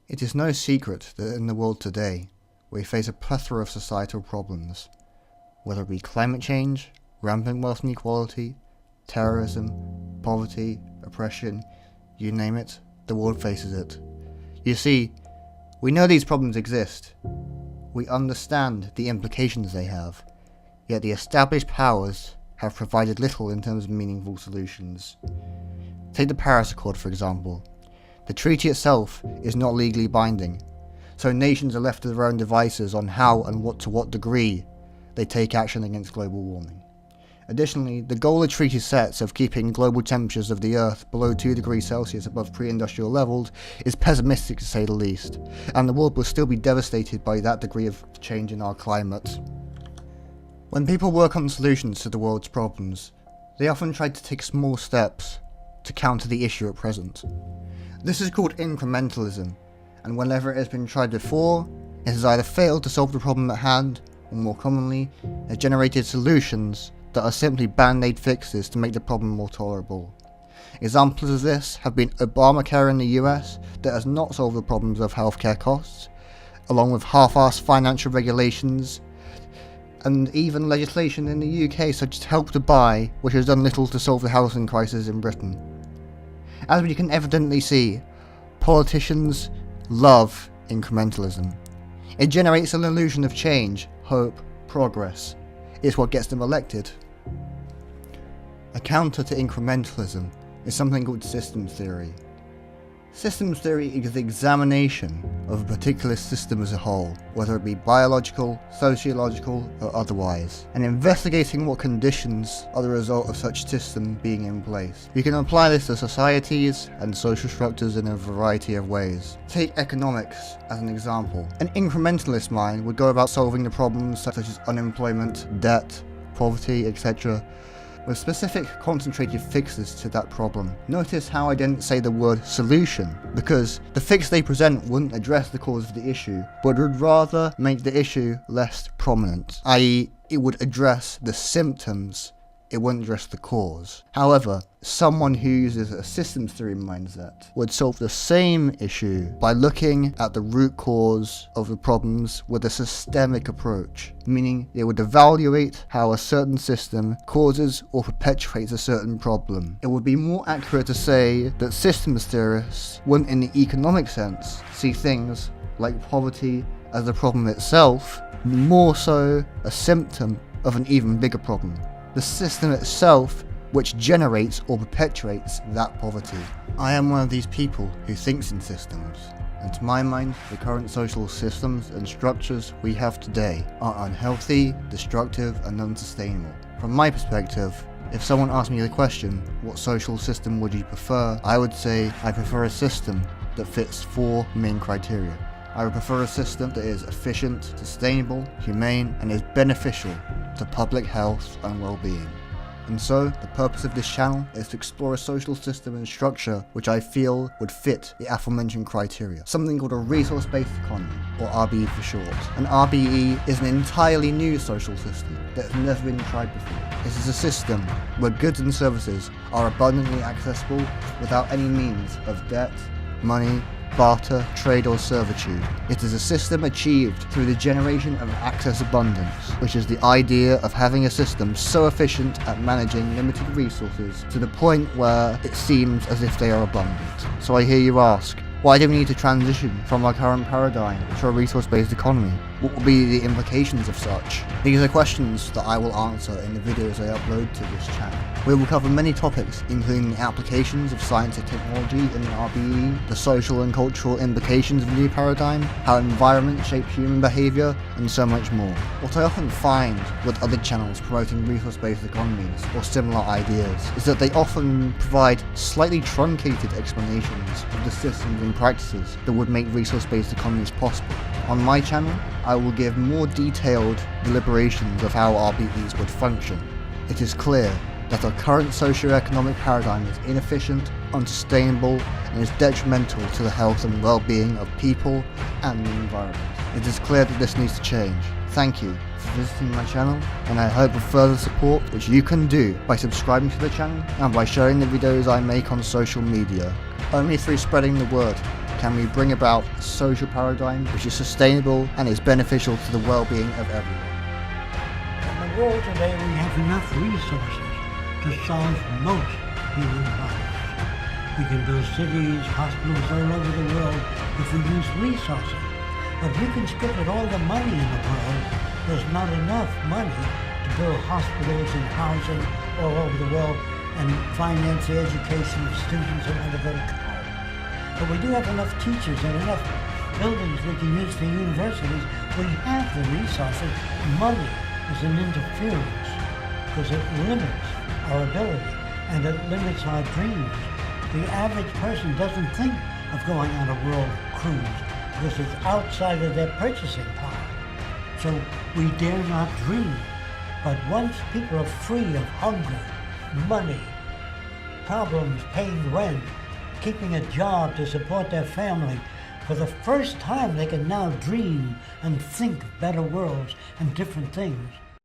It is no secret that in the world today, we face a plethora of societal problems, whether it be climate change, rampant wealth inequality, terrorism, poverty, oppression, you name it, the world faces it. You see, we know these problems exist. We understand the implications they have, yet the established powers have provided little in terms of meaningful solutions. Take the Paris Accord, for example. The treaty itself is not legally binding, so nations are left to their own devices on how and to what degree they take action against global warming. Additionally, the goal the treaty sets of keeping global temperatures of the Earth below 2 degrees Celsius above pre-industrial levels is pessimistic to say the least, and the world will still be devastated by that degree of change in our climate. When people work on solutions to the world's problems, they often try to take small steps to counter the issue at present. This is called incrementalism, and whenever it has been tried before, it has either failed to solve the problem at hand, or more commonly, has generated solutions that are simply band-aid fixes to make the problem more tolerable. Examples of this have been Obamacare in the US that has not solved the problems of healthcare costs, along with half-assed financial regulations, and even legislation in the UK such as Help to Buy, which has done little to solve the housing crisis in Britain. As we can evidently see, politicians love incrementalism. It generates an illusion of change, hope, progress. It's what gets them elected. A counter to incrementalism is something called systems theory. Systems theory is the examination of a particular system as a whole, whether it be biological, sociological, or otherwise, and investigating what conditions are the result of such system being in place. You can apply this to societies and social structures in a variety of ways. Take economics as an example. An incrementalist mind would go about solving the problems such as unemployment, debt, poverty, etc., with specific concentrated fixes to that problem. Notice how I didn't say the word solution, because the fix they present wouldn't address the cause of the issue, but would rather make the issue less prominent, i.e. it would address the symptoms, it wouldn't address the cause. However, someone who uses a systems theory mindset would solve the same issue by looking at the root cause of the problems with a systemic approach, meaning they would evaluate how a certain system causes or perpetuates a certain problem. It would be more accurate to say that systems theorists wouldn't, in the economic sense, see things like poverty as the problem itself, more so a symptom of an even bigger problem. The system itself which generates or perpetuates that poverty. I am one of these people who thinks in systems, and to my mind, the current social systems and structures we have today are unhealthy, destructive, and unsustainable. From my perspective, if someone asked me the question, what social system would you prefer, I would say I prefer a system that fits 4 main criteria. I would prefer a system that is efficient, sustainable, humane, and is beneficial to public health and well-being. And so, the purpose of this channel is to explore a social system and structure which I feel would fit the aforementioned criteria. Something called a resource-based economy, or RBE for short. An RBE is an entirely new social system that has never been tried before. This is a system where goods and services are abundantly accessible without any means of debt, money, barter, trade or servitude. It is a system achieved through the generation of access abundance, which is the idea of having a system so efficient at managing limited resources to the point where it seems as if they are abundant. So I hear you ask, why do we need to transition from our current paradigm to a resource-based economy? What will be the implications of such? These are questions that I will answer in the videos I upload to this channel. We will cover many topics, including the applications of science and technology in the RBE, the social and cultural implications of the new paradigm, how environment shapes human behaviour, and so much more. What I often find with other channels promoting resource-based economies or similar ideas is that they often provide slightly truncated explanations of the systems and practices that would make resource-based economies possible. On my channel, I will give more detailed deliberations of how RBEs would function. It is clear that our current socio-economic paradigm is inefficient, unsustainable, and is detrimental to the health and well-being of people and the environment. It is clear that this needs to change. Thank you for visiting my channel, and I hope for further support, which you can do by subscribing to the channel and by sharing the videos I make on social media. Only through spreading the word can we bring about a social paradigm which is sustainable and is beneficial to the well-being of everyone. In the world today, we have enough resources to solve most human problems. We can build cities, hospitals all over the world if we use resources. But you can spend all the money in the world, there's not enough money to build hospitals and housing all over the world and finance the education of students who want to go to college. But we do have enough teachers and enough buildings we can use for universities. We have the resources. Money is an interference because it limits our ability and it limits our dreams. The average person doesn't think of going on a world cruise because it's outside of their purchasing power. So we dare not dream. But once people are free of hunger, money, problems, paying rent, keeping a job to support their family, for the first time they can now dream and think better worlds and different things.